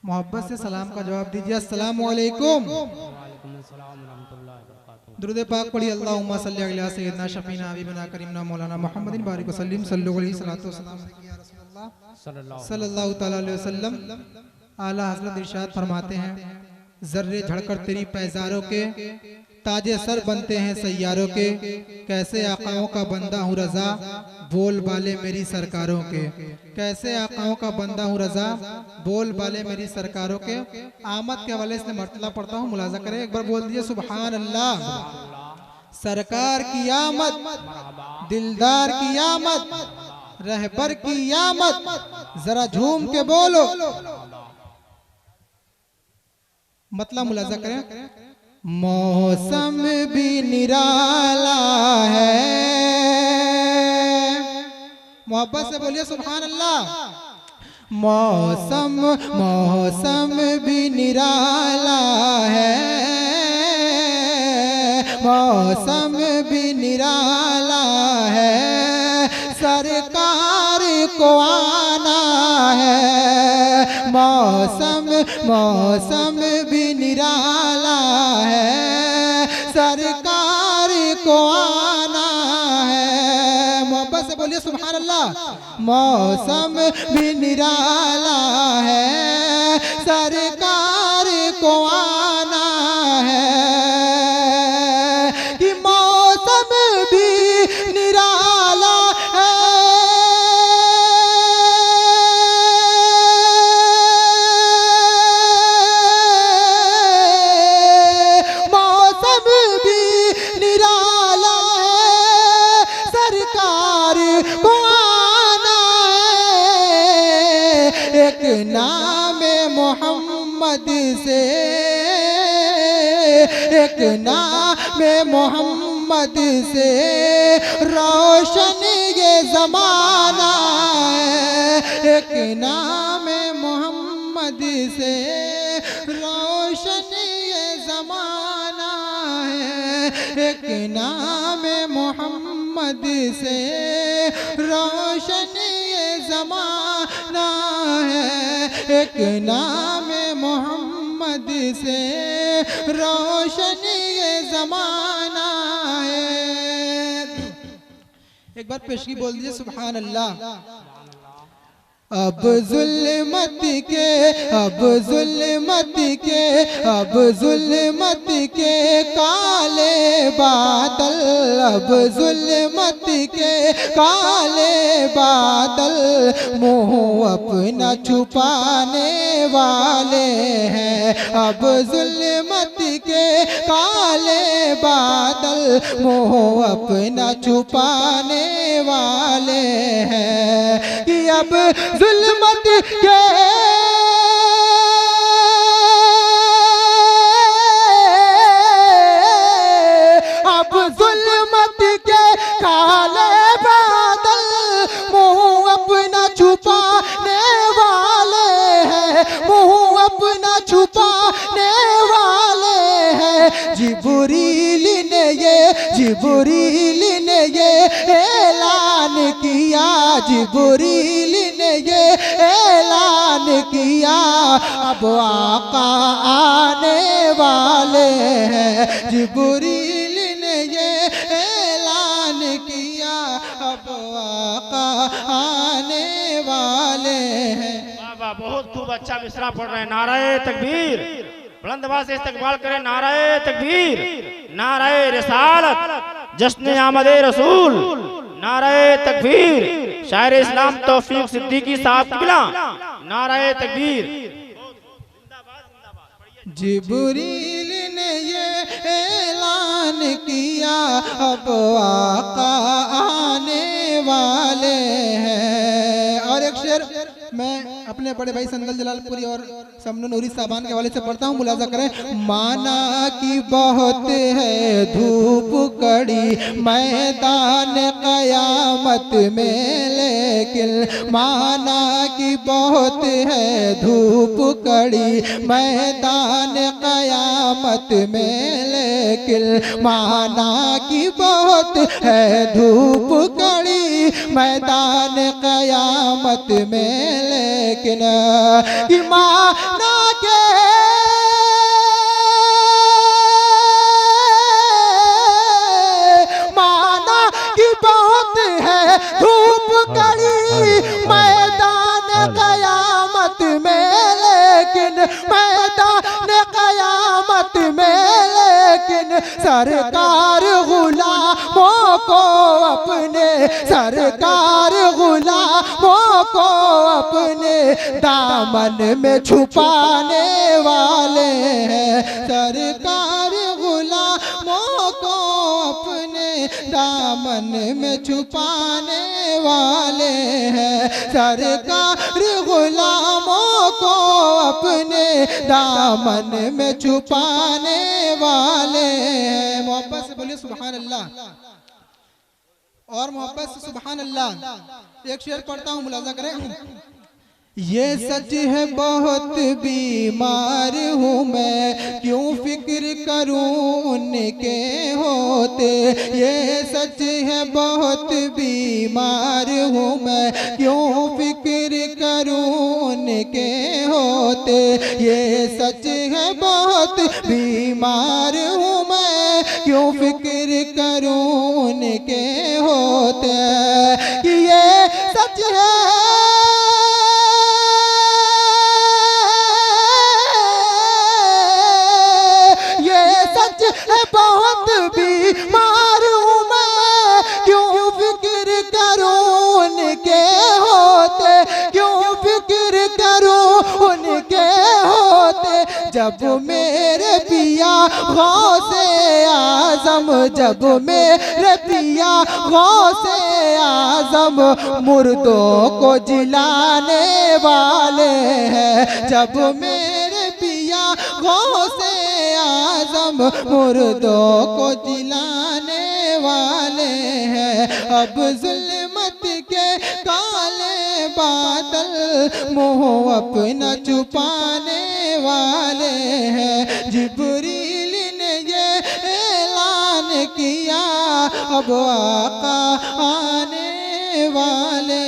मोहब्बत से सलाम का जवाब दीजिए। अस्सलामु अलैकुम। दुरूद पाक पढ़ी। अल्लाहुम्मा सल्ली अला सय्यिदना शफीना हबीबना करीमना मौलाना मुहम्मदिन बारिक वसल्लिम सल्लल्लाहु अलैहि वसल्लम सल्लल्लाहु तआला अलैहि वसल्लम। आला हज़रत इरशाद फरमाते हैं, जर्रे झड़कर तेरी पैजारों के ताजे सर बनते हैं सैयारों के। कैसे आकाओं का बंदा हूँ रजा, बोल बाले मेरी सरकारों के। कैसे आकाओं का बंदा हूँ रजा, बोल बाले मेरी सरकारों के। आमद के हवाले से मर्तला पढ़ता हूँ, मुलाजा करें। एक बार बोल दिए सुभान अल्लाह। सरकार की आमद, दिलदार की आमद, रहबर की आमद, जरा झूम के बोलो। मतलब मुलाजा करें। मौसम भी निराला है, मोहब्बत से बोलिए सुभान अल्लाह। मौसम भी निराला है, मौसम भी निराला है। सरकार को आना है, मौसम भी निराला है। सरकार को आना है। मोहब्बत से बोलिए सुभान अल्लाह। मौसम भी निराला है, सरकार को आना है। कि मौसम भी निराला है, मौसम भी निराला है। सरकार को आना है। एक नाम मोहम्मद से, एक नाम मोहम्मद से रोशन ये जमाना है। एक नाम मोहम्मद से रोशन ये जमाना है। एक नाम मोहम्मद से रोशन ये जमाना है। एक नाम मोहम्मद से रोशन ये जमाना है। एक बार पेशगी बोल दीजिए सुभान अल्लाह। अब जुल्मत के, अब जुल्मत के, अब जुल्मत के काले बादल, अब जुल्मत के काले बादल मुँह अपना छुपाने वाले हैं। अब जुल्मत के काले बादल मुँह अपना छुपाने वाले हैं। कि अब जुल्मत के, अब जुल्मत के काले बादल मुँह अपना छुपाने वाले हैं, मुँह अपना छुपाने वाले हैं। जिब्रील ने ये, जिब्रील ने ये ऐलान किया, जिब्रील ने ये ऐलान किया। अब आका आने वाले हैं। जिब्रील ने ये ऐलान किया, अब आका आने वाले हैं। वाह वाह, बहुत खूब अच्छा मिसरा पढ़ रहे हैं। नाराए तकबीर, बुलंद आवाज से इस्तकबाल करें। नाराए तकबीर, नाराए रिसालत, जश्न आमदे रसूल, नाराए तकबीर। शायर इस्लाम तौफीक सिद्दीकी साहब किबला, नाराए तकबीर। जिब्रील ने ये ऐलान किया, अब आका आने वाले हैं। और एक शेर मैं अपने बड़े भाई संदल जलालपुरी और समनू नूरी साहबान के हवाले से पढ़ता हूँ, मुलाजा करें। माना कि बहुत है धूप कड़ी मैदान कयामत में, लेकिन माना कि बहुत है धूप कड़ी मैदान कयामत में, लेकिन माना कि बहुत है धूप कड़ी मैदान क़यामत में, लेकिन ईमाना के माना की बहुत है धूप कड़ी मैदान क़यामत में, लेकिन मैदान क़यामत में, लेकिन सरकार गुलामों को अपने, सरकार गुलामों को अपने दामन में छुपाने वाले हैं। सरकार गुलामों को अपने दामन में छुपाने वाले हैं। सरकार गुलामों को अपने दामन में छुपाने वाले हैं। मोहब्बत से बोलिए सुभान अल्लाह, और मोहब्बत से सुभान अल्लाह। एक शेर पढ़ता हूँ, मुलाजा करें। ये सच है बहुत बीमार हूँ मैं, क्यों फिक्र करूँ उनके होते। ये सच है बहुत बीमार हूँ मैं, क्यों फिक्र करूँ उनके होते। ये सच है बहुत बीमार हूँ मैं, क्यों फिक्र करूँ उनके होते। कि ये सच है बहुत बीमार हूँ मैं, क्यों फिक्र करूँ उनके होते, क्यों फिक्र करूँ उनके होते। जब मेरे पिया गौसे आज़म, जब मेरे पिया गौसे आज़म मुर्दों को जिलाने वाले हैं। जब मेरे पिया गौसे आज़म मुर्दों को जिलाने वाले हैं। अब जुल्मत के काले बादल मुँह अपना छुपाने वाले हैं। जिब्रील ने ये ऐलान किया, अब आका आने वाले